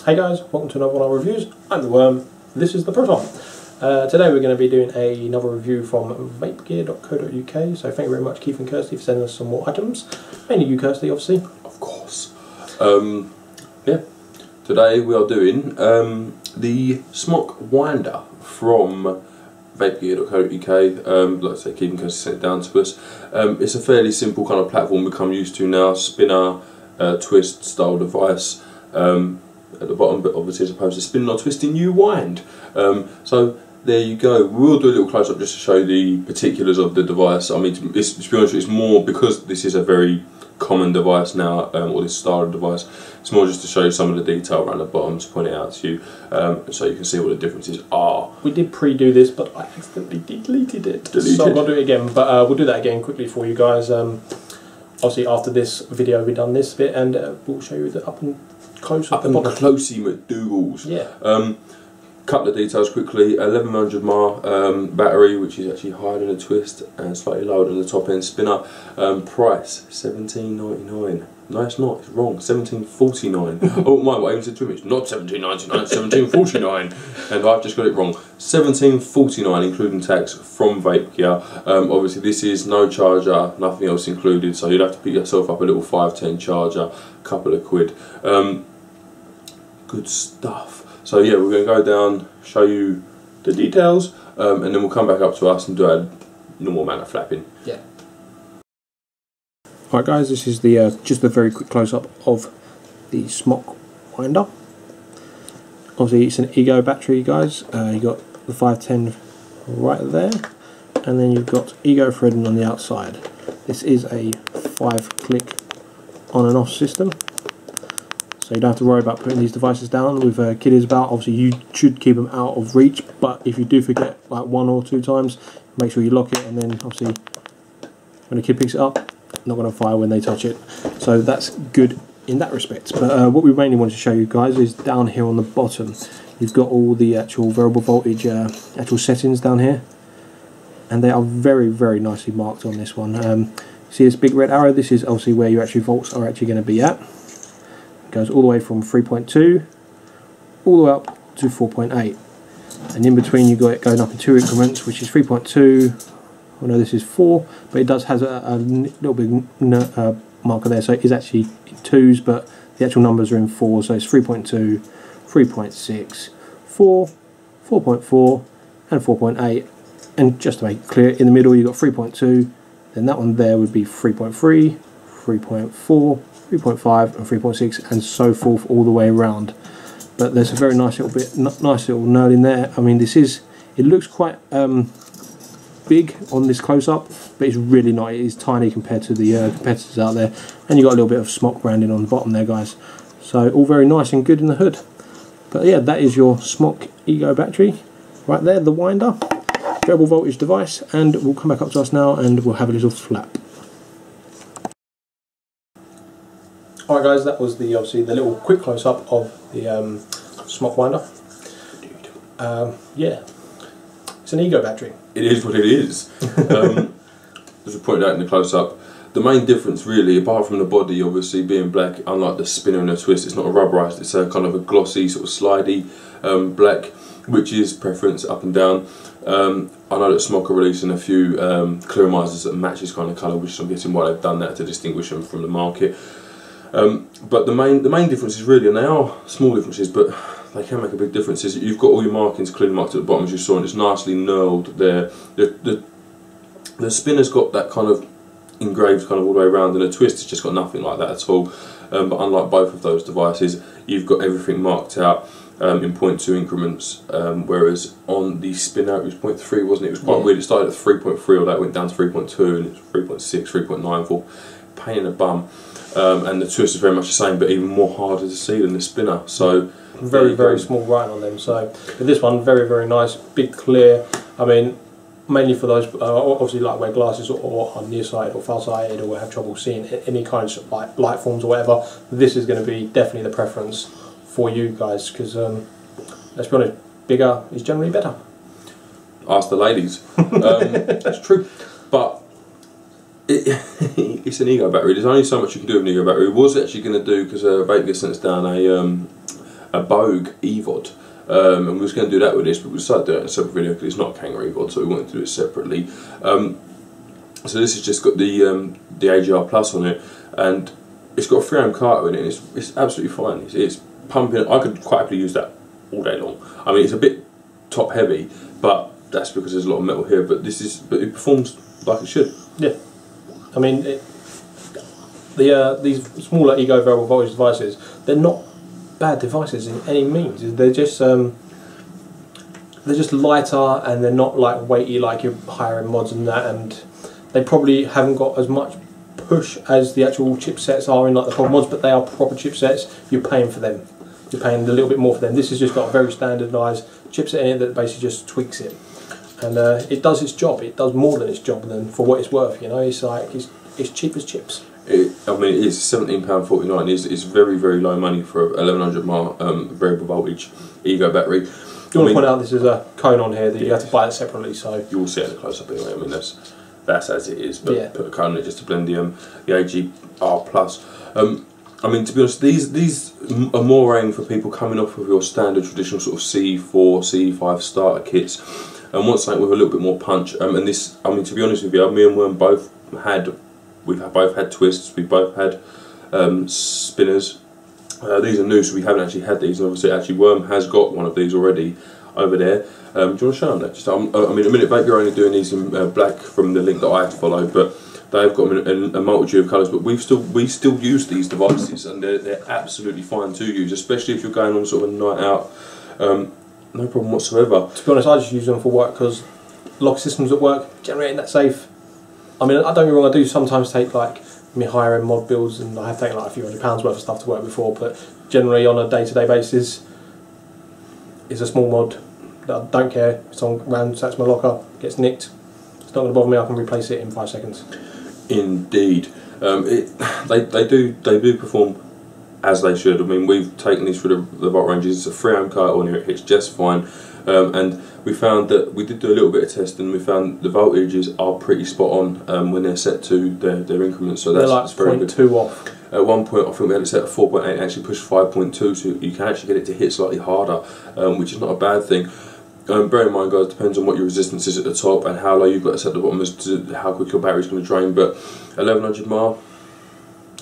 Hey guys, welcome to another one of our reviews. I'm the Worm, this is the Proton. Today we're going to be doing another review from Vapegear.co.uk, so thank you very much Keith and Kirsty for sending us some more items. Mainly you Kirsty, obviously. Of course. Yeah, today we are doing the SMOK winder from Vapegear.co.uk. Like I say, Keith and Kirsty sent it down to us. It's a fairly simple kind of platform we've come used to now, spinner, twist style device. At the bottom, but obviously as opposed to spinning or twisting, you wind. So there you go. We'll do a little close up just to show the particulars of the device. I mean, to be honest, it's more because this is a very common device now, or this style of device. It's more just to show you some of the detail around the bottom, to point it out to you, so you can see what the differences are. We did pre-do this, but I accidentally deleted it. So I'm going to do it again, but we'll do that again quickly for you guys. Obviously after this video we've done this bit, and we'll show you the up and close closey McDougalls. Yeah. Couple of details quickly. 1100 mAh battery, which is actually higher than a twist and slightly lower than the top end spinner. Price $17.99. No, it's not. It's wrong. $17.49. Oh my! I even said 2 minutes. Not $17.99. $17.49. And I've just got it wrong. $17.49 including tax from Vapegear. Obviously, this is no charger, nothing else included. So you'd have to pick yourself up a little 510 charger, couple of quid. Good stuff. So yeah, we're going to go down, show you the details, and then we'll come back up to us and do our normal amount of flapping. Yeah. Alright guys, this is the just a very quick close-up of the SMOK winder. Obviously it's an Ego battery guys, you got the 510 right there, and then you've got Ego threading on the outside. This is a 5-click on and off system. So you don't have to worry about putting these devices down with kiddies about. Obviously you should keep them out of reach, but if you do forget like 1 or 2 times, make sure you lock it, and then obviously when a kid picks it up, not going to fire when they touch it. So that's good in that respect. But what we mainly want to show you guys is down here on the bottom. You've got all the actual variable voltage actual settings down here, and they are very, very nicely marked on this one. See this big red arrow? This is obviously where your actual volts are actually going to be at. Goes all the way from 3.2 all the way up to 4.8, and in between you got it going up in 2 increments, which is 3.2. Oh no, this is 4, but it does has a little bit marker there, so it is actually in 2s, but the actual numbers are in 4. So it's 3.2, 3.6, 4, 4.4, and 4.8. And just to make it clear, in the middle you got 3.2. Then that one there would be 3.3, 3.4. 3.5 and 3.6 and so forth all the way around. But there's a very nice little nerd in there. I mean, this is, it looks quite big on this close-up, but it's really not. It is tiny compared to the competitors out there. And you got a little bit of SMOK branding on the bottom there guys, so all very nice and good in the hood. But yeah, that is your SMOK Ego battery right there, the winder, variable voltage device, and we'll come back up to us now and we'll have a little flap. Alright guys, that was obviously the little quick close-up of the SMOK winder. Yeah, it's an Ego battery. It is what it is. As we pointed out in the close-up, the main difference really, apart from the body obviously being black, unlike the spinner and the twist, it's not a rubberized, it's a kind of a glossy, sort of slidey black, which is preference up and down. I know that SMOK are releasing a few clearizers that match this kind of colour, which I'm guessing why they've done that, to distinguish them from the market. But the main difference is really, and they are small differences, but they can make a big difference, is that you've got all your markings clearly marked at the bottom as you saw, and it's nicely knurled there. The spinner's got that kind of engraved kind of all the way around, and the twist has just got nothing like that at all. But unlike both of those devices, you've got everything marked out in 0.2 increments, whereas on the spinner it was 0.3, wasn't it? It was quite weird. It started at 3.3, or that went down to 3.2, and it's 3.6, 3.94. Pain in the bum. And the twist is very much the same, but even more harder to see than the spinner. So very small writing on them. So with this one, very nice, big, clear. I mean, mainly for those obviously like wear glasses or are nearsighted or farsighted or have trouble seeing any kind of like light forms or whatever. This is going to be definitely the preference for you guys, because let's be honest, bigger is generally better. Ask the ladies. That's true, but it's an Ego battery. There's only so much you can do with an Ego battery. It was actually going to do, because Vapegear sent us down a Bogue EVOD. And we was going to do that with this, but we decided to do it in a separate video because it's not a kangaroo EVOD, so we wanted to do it separately. So this has just got the AGR Plus on it, and it's got a 3 ohm carter in it, and it's absolutely fine. It's pumping. I could quite happily use that all day long. I mean, it's a bit top heavy, but that's because there's a lot of metal here. But but it performs like it should. Yeah, I mean, these smaller ego variable voltage devices, they're not bad devices in any means. They're just lighter, and they're not like weighty like your higher end mods and that, and they probably haven't got as much push as the actual chipsets are in like the proper mods, but they are proper chipsets. You're paying for them. You're paying a little bit more for them. This has just got a very standardised chipset in it that basically just tweaks it, and it does its job. It does more than its job than for what it's worth. You know, it's like it's cheap as chips. I mean, it is £17.49. It's very, very low money for a 1100 mAh variable voltage ego battery. You want to point out this is a cone on here that you have to buy it separately, so you will see it in the close up anyway. I mean, that's as it is, but yeah. Put a cone on it just to blend the AGR Plus. I mean, to be honest, these are more aimed for people coming off of your standard traditional sort of C4, C5 starter kits, and want something with a little bit more punch. And this, I mean, to be honest with you, me and Worm both had. We've both had twists, we've both had spinners. These are new, so we haven't actually had these, and obviously actually Worm has got one of these already over there. Do you want to show them that? Just, I mean, a minute Vapegear are only doing these in black from the link that I have to follow, but they've got them in a multitude of colours, but we still use these devices, and they're absolutely fine to use, especially if you're going on sort of a night out. No problem whatsoever. To be honest, I just use them for work because lock systems at work, generating that safe. I mean, I don't get me wrong, I do sometimes take like my higher end mod builds, and I have taken like a few £100 worth of stuff to work before, but generally on a day-to-day basis, it's a small mod that I don't care if someone ransacks my locker, gets nicked, it's not going to bother me, I can replace it in 5 seconds. Indeed. They do perform as they should. I mean, we've taken these through the volt ranges. It's a 3 ohm carter on here, it hits just fine, and we found that we did do a little bit of testing. We found the voltages are pretty spot on when they're set to their increments, so that's very good. They're like 0.2 off. At one point I think we had it set at 4.8 and actually pushed 5.2, so you can actually get it to hit slightly harder, which is not a bad thing. Bear in mind, guys, depends on what your resistance is at the top and how low you've got it set at the bottom as to how quick your battery's going to drain, but 1100 mAh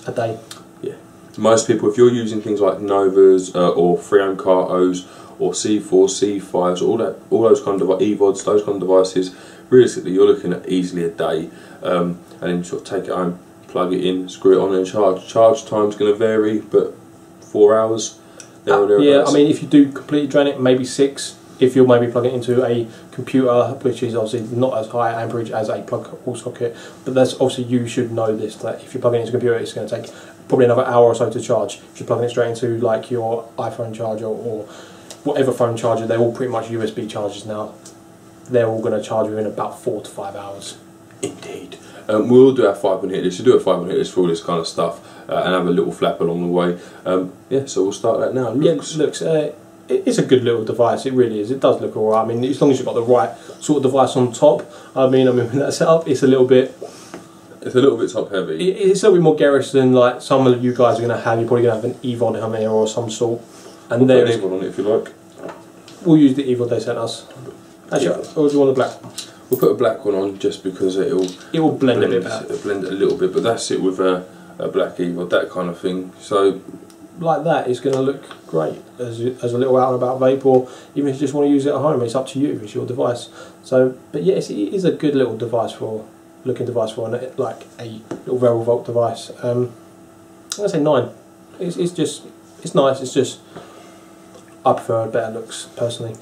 a day. Yeah. Most people, if you're using things like Novas or 3 ohm cartos or C4, C5s, all those kind of EVODs, those kind of devices, realistically you're looking at easily a day, and then you sort of take it home, plug it in, screw it on and charge. Charge time's going to vary, but 4 hours, there or thereabouts. Yeah, I mean, if you do completely drain it, maybe 6. If you'll maybe plug it into a computer, which is obviously not as high amperage as a plug-all socket, but that's obviously, you should know this, that if you're plugging it into a computer, it's going to take probably another hour or so to charge. If you're plugging it straight into like your iPhone charger or whatever phone charger, they're all pretty much USB chargers now. They're all going to charge within about 4 to 5 hours. Indeed. We'll do our 5-minute hit list. We'll do a 5-minute hit list for all this kind of stuff, and have a little flap along the way. Yeah, so we'll start that now. It's a good little device, it really is. It does look alright. I mean, as long as you've got the right sort of device on top. I mean when that's set up, it's a little bit top heavy. It's a little bit more garish than like some of you guys are going to have. You're probably going to have an EVOD on here or some sort. And we'll put an EVOD on it if you like. We'll use the EVOD they sent us. Actually, or do you want a black one? We'll put a black one on just because it will blend a bit better. It'll blend it a little bit, but that's it with a black EVOD, that kind of thing. So like that is going to look great as a little out and about vape, or even if you just want to use it at home, it's up to you, it's your device. So, but yes, it is a good little device for like a little variable volt device. I'm gonna say 9. It's nice. It's just I prefer better looks personally.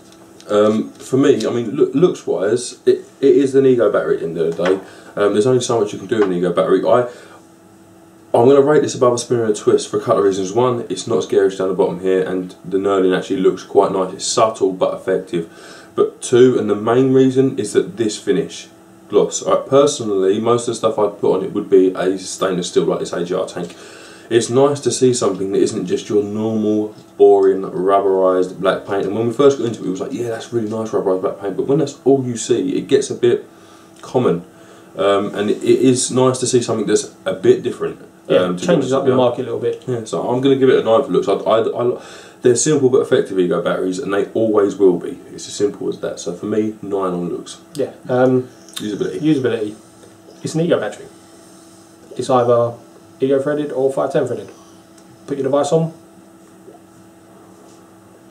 For me, I mean, looks wise, it is an ego battery at the end of the day. There's only so much you can do with an ego battery. I'm going to rate this above a spinner and a twist for a couple of reasons. One, it's not as garish down the bottom here, and the knurling actually looks quite nice. It's subtle but effective. But 2, and the main reason, is that this finish, gloss. Personally, most of the stuff I'd put on it would be a stainless steel like this AGR tank. It's nice to see something that isn't just your normal, boring, rubberised black paint. And when we first got into it, it was like, yeah, that's really nice rubberised black paint. But when that's all you see, it gets a bit common. And it is nice to see something that's a bit different. Yeah, changes up the market a little bit. Yeah, so I'm going to give it a 9 for looks. They're simple but effective Ego batteries, and they always will be. It's as simple as that. So for me, 9 on looks. Yeah. Usability. Usability. It's an Ego battery. It's either Ego threaded or 510 threaded. Put your device on,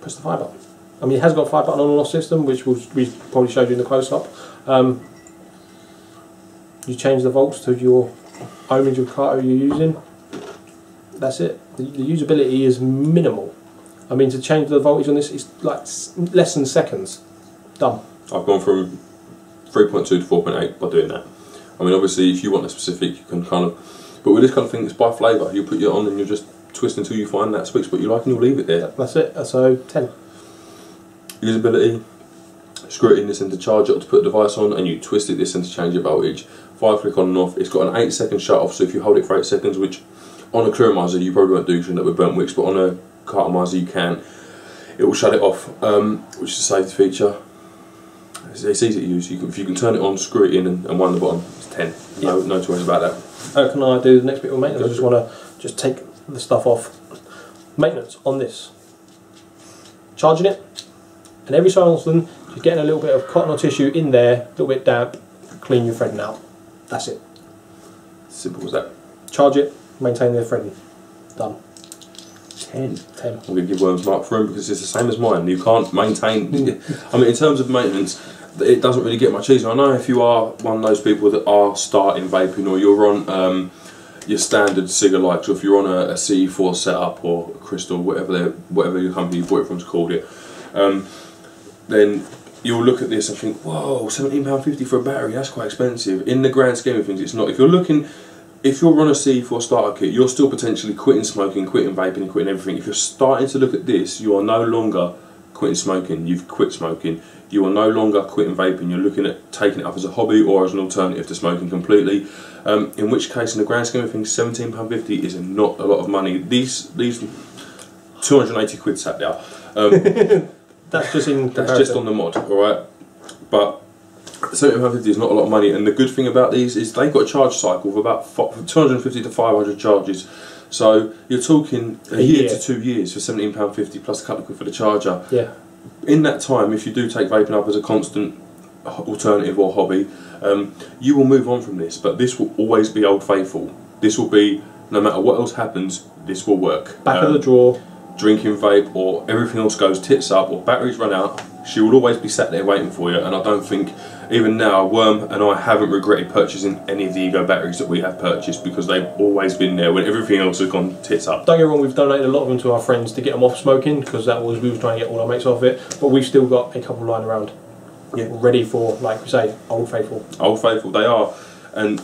press the fire button. I mean, it has got a fire button on and off system, which we probably showed you in the close-up. You change the volts to your ohmage of current you're using. That's it. The usability is minimal. I mean, to change the voltage on this, it's like less than seconds. Done. I've gone from 3.2 to 4.8 by doing that. I mean, obviously, if you want a specific, you can kind of... But with this kind of thing, it's by flavour. You put it on and you just twist until you find that sweet spot you like and you'll leave it there. That's it. So, 10. Usability. Screw it in this end to charge it to put the device on, and you twist it this end to change your voltage. 5 click on and off. It's got an 8-second shut off, so if you hold it for 8 seconds, which on a clearomizer you probably won't do because you end up with burnt wicks, but on a cartomizer you can, it will shut it off, which is a safety feature. It's easy to use. If you can turn it on, screw it in and wind the bottom, it's 10. No choice about that. Can I do the next bit of maintenance? I just want to take the stuff off. Maintenance on this. Charging it, and every so often you're getting a little bit of cotton or tissue in there, a little bit damp, clean your threading out. That's it. Simple as that. Charge it, maintain the threading. Done. 10. 10. I'm going to give Worms Mark for him because it's the same as mine. You can't maintain... I mean, in terms of maintenance, it doesn't really get much easier. I know if you are one of those people that are starting vaping, or you're on your standard cig-alikes, or if you're on a CE4 setup or a Crystal, whatever your company you bought it from's called it, then you'll look at this and think, whoa, £17.50 for a battery, that's quite expensive. In the grand scheme of things, it's not. If you're on a CE4 starter kit, you're still potentially quitting smoking, quitting vaping, and quitting everything. If you're starting to look at this, you are no longer quitting smoking, you've quit smoking. You are no longer quitting vaping, you're looking at taking it up as a hobby or as an alternative to smoking completely. In which case, in the grand scheme of things, £17.50 is not a lot of money. These 280 quid sat there. That's just in comparison. That's just on the mod, alright? But £17.50 is not a lot of money, and the good thing about these is they've got a charge cycle of about 250 to 500 charges. So you're talking a year to 2 years for £17.50 plus a couple of quid for the charger. Yeah. In that time, if you do take vaping up as a constant alternative or hobby, you will move on from this, but this will always be old faithful. This will be, no matter what else happens, this will work. Back of the drawer. Drinking vape or everything else goes tits up or batteries run out, she will always be sat there waiting for you. And I don't think, even now, Worm and I haven't regretted purchasing any of the Ego batteries that we have purchased, because they've always been there when everything else has gone tits up. Don't get me wrong, we've donated a lot of them to our friends to get them off smoking, because we were trying to get all our mates off it, but we've still got a couple lying around, ready for, like we say, old faithful. Old faithful, they are. And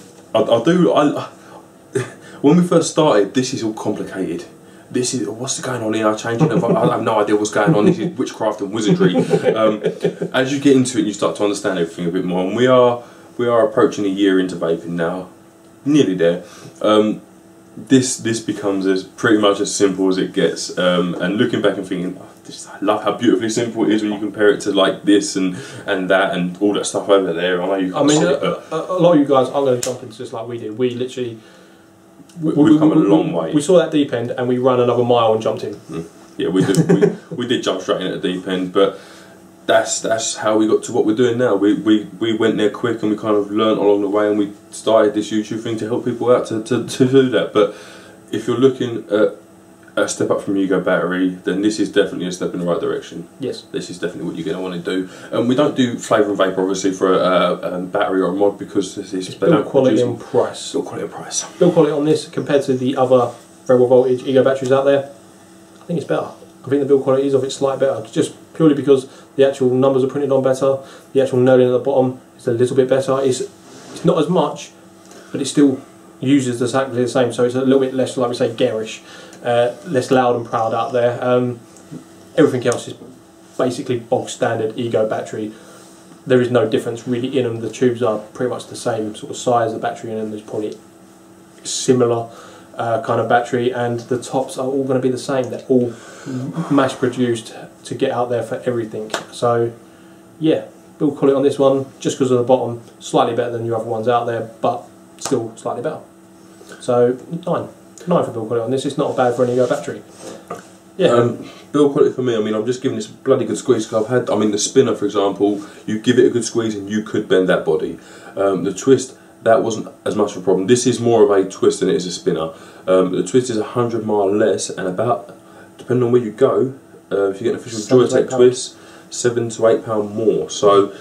when we first started, this is all complicated. This is, what's going on here? I have no idea what's going on. This is witchcraft and wizardry. As you get into it, you start to understand everything a bit more. And we are approaching a year into vaping now, nearly there. This becomes as pretty much as simple as it gets. And looking back and thinking, I love how beautifully simple it is when you compare it to like this and that and all that stuff over there. I know you can't see it, but a lot of you guys are going to jump into this like we did. We literally. We've come a long way. We saw that deep end and we ran another mile and jumped in. Yeah, we did. we did jump straight in at the deep end, but that's how we got to what we're doing now. We went there quick and we kind of learnt along the way, and we started this YouTube thing to help people out to do that. But if you're looking at a step up from Ego battery, then this is definitely a step in the right direction. Yes. This is definitely what you're going to want to do. We don't do flavour and vapour obviously for a battery or a mod, because it's build quality and price. Build quality and price. Build quality on this compared to the other variable voltage Ego batteries out there, I think it's better. I think the build quality is of it slightly better, just purely because the actual numbers are printed on better, the actual knurling at the bottom is a little bit better. It's not as much, but it still uses exactly the same, so it's a little bit less, like we say, garish. Less loud and proud out there. Everything else is basically bog standard Ego battery. There is no difference really in them. The tubes are pretty much the same sort of size. The battery in them is probably similar kind of battery, and the tops are all going to be the same. They're all mass produced to get out there for everything. So yeah, build quality on this one, just because of the bottom, slightly better than your other ones out there, but still slightly better. So 9. 9 for build quality on this. It's not bad for an ego battery. Yeah. Build quality for me, I mean, I'm just giving this a bloody good squeeze because I've had, I mean, the spinner, for example, you give it a good squeeze and you could bend that body. The twist, that wasn't as much of a problem. This is more of a twist than it is a spinner. The twist is 100 mile less, and about, depending on where you go, if you get an official Joytech twist, £7 to £8 more. So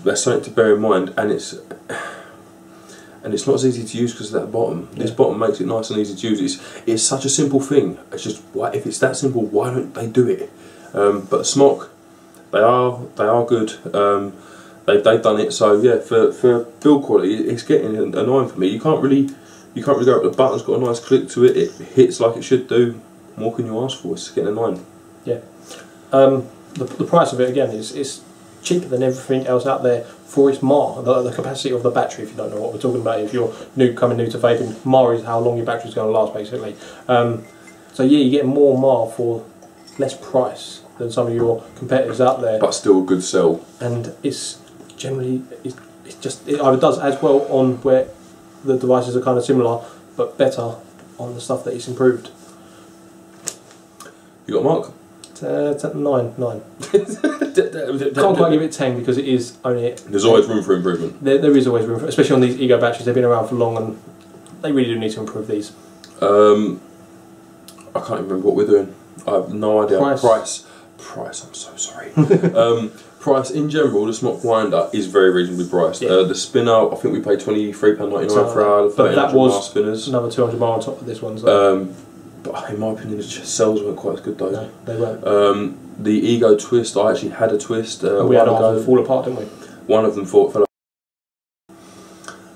that's something to bear in mind, and it's not as easy to use because of that bottom. Yeah. This bottom makes it nice and easy to use. It's such a simple thing. It's just, why, if it's that simple, why don't they do it? But SMOK, they are good. They've done it. So yeah, for build quality, it's getting annoying for me. You can't really go up the button. It's got a nice click to it. It hits like it should do. What more can you ask for? It's getting annoying. Yeah. The price of it again is cheaper than everything else out there for its MAR, the capacity of the battery. If you don't know what we're talking about, if you're coming new to vaping, MAR is how long your battery's going to last, basically. So yeah, you get more MAR for less price than some of your competitors out there, but still a good sell. And it's generally it either does as well on where the devices are kind of similar, but better on the stuff that it's improved. You got a mark? 9. Can't quite give it 10 because it is only. There's always room for improvement. There is always room, especially on these ego batteries. They've been around for long, and they really do need to improve these. I can't remember what we're doing. I have no idea. Price. I'm so sorry. Price in general, the SMOK winder is very reasonably priced. Yeah. The spinner, I think we paid £23.99 for our 1300 mile spinners. Another 200 mile on top of this one. So. But in my opinion, the cells weren't quite as good though. No, they weren't. The ego twist, I actually had a twist. We had half of them fall apart, didn't we? One of them fell apart.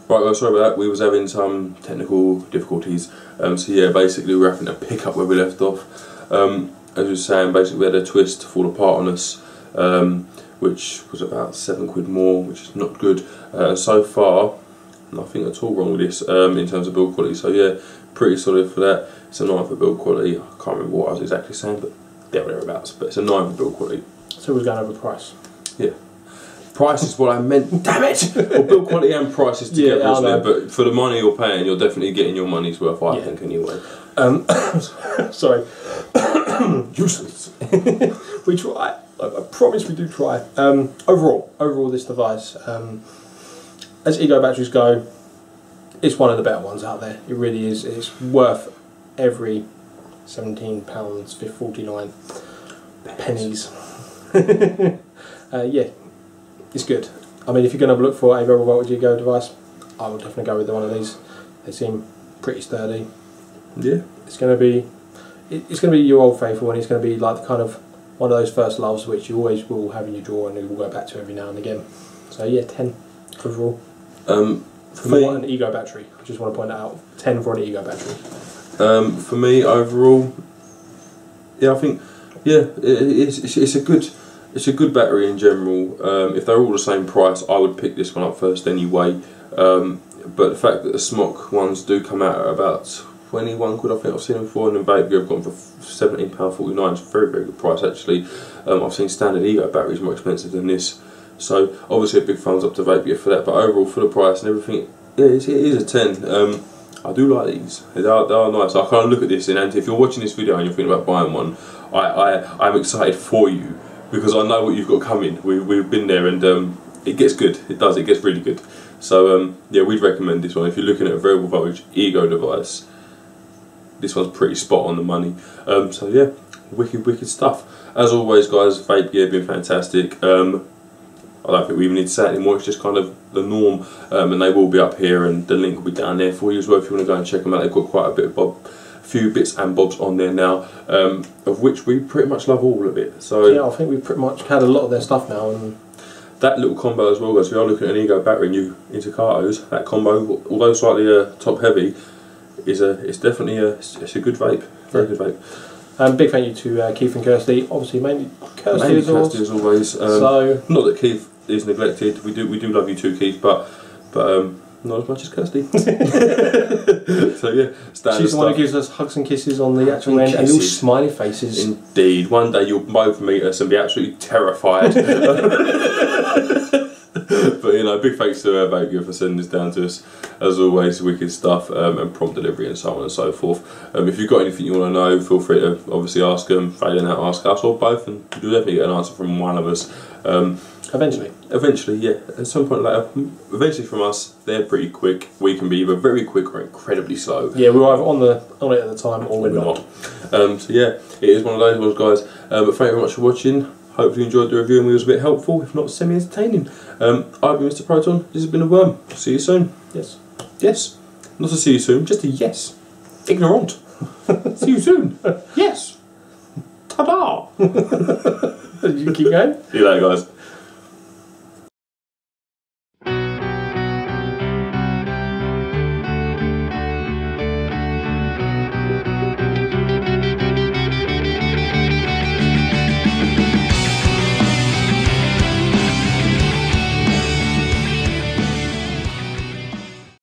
Right guys, sorry about that. We was having some technical difficulties. So yeah, basically we were having to pick up where we left off. As we were saying, basically we had a twist fall apart on us, which was about £7 more, which is not good. So far, nothing at all wrong with this in terms of build quality. So yeah, pretty solid for that. It's a 9 for build quality. I can't remember what I was exactly saying, but thereabouts. But it's a 9 for build quality. So we're going over price. Yeah. Price is what I meant. Damn it! Well, build quality and price is together, yeah, isn't it? But for the money you're paying, you're definitely getting your money's worth, I think, anyway. Sorry. Useless. We try. I promise we do try. Overall, this device, as ego batteries go, it's one of the better ones out there. It really is. It's worth every £17.49 pennies. Yeah, it's good. I mean, if you're going to look for a variable voltage ego device, I would definitely go with one of these. They seem pretty sturdy. Yeah, it's going to be your old faithful, and it's going to be like the kind of one of those first loves which you always will have in your drawer and you will go back to every now and again. So yeah, 10 overall. For an ego battery, I just want to point that out. 10 for an ego battery. For me overall, yeah, I think it's a good battery in general. If they're all the same price, I would pick this one up first anyway. But the fact that the SMOK ones do come out at about 21 quid, I think I've seen them for, and then Vapegear have gone for £17.49. It's a very, very good price actually. I've seen standard ego batteries more expensive than this. So obviously a big thumbs up to Vapegear for that, but overall for the price and everything, yeah, it is a 10. I do like these. They are nice. I kind of look at this, and if you're watching this video and you're thinking about buying one, I'm excited for you because I know what you've got coming. We've been there, and it gets good. It does. It gets really good. So yeah, we'd recommend this one if you're looking at a variable voltage ego device. This one's pretty spot on the money. So yeah, wicked stuff. As always, guys, Vapegear have been fantastic. I don't think we even need to say it anymore, it's just kind of the norm, and they will be up here and the link will be down there for you as well if you want to go and check them out. They've got quite a few bits and bobs on there now, of which we pretty much love all of it. So yeah, I think we've pretty much had a lot of their stuff now. And that little combo as well, guys, we are looking at an ego battery and new Intercatos. That combo, although slightly top heavy, it's definitely a good vape, very good vape. Big thank you to Keith and Kirsty. Obviously, mainly Kirsty as always. So not that Keith is neglected. We do love you too, Keith, but not as much as Kirsty. So yeah, she's the one who gives us hugs and kisses on the actual end and little smiley faces. Indeed. One day you'll both meet us and be absolutely terrified. But you know, big thanks to Vapegear for sending this down to us. As always, wicked stuff, and prompt delivery and so on and so forth. If you've got anything you want to know, feel free to obviously ask them, failing out, ask us, or both, and you'll definitely get an answer from one of us. Eventually, yeah. At some point later, eventually from us, they're pretty quick. We can be either very quick or incredibly slow. Yeah, we're either on it at the time or we're not. So yeah, it is one of those ones, guys. But thank you very much for watching. Hopefully you enjoyed the review and we was a bit helpful, if not semi-entertaining. I've been Mr. Proton. This has been The Worm. See you soon. Yes. Yes. Not to see you soon, just a yes. Ignorant. See you soon. Yes. Ta-da. You keep going? See you later, guys.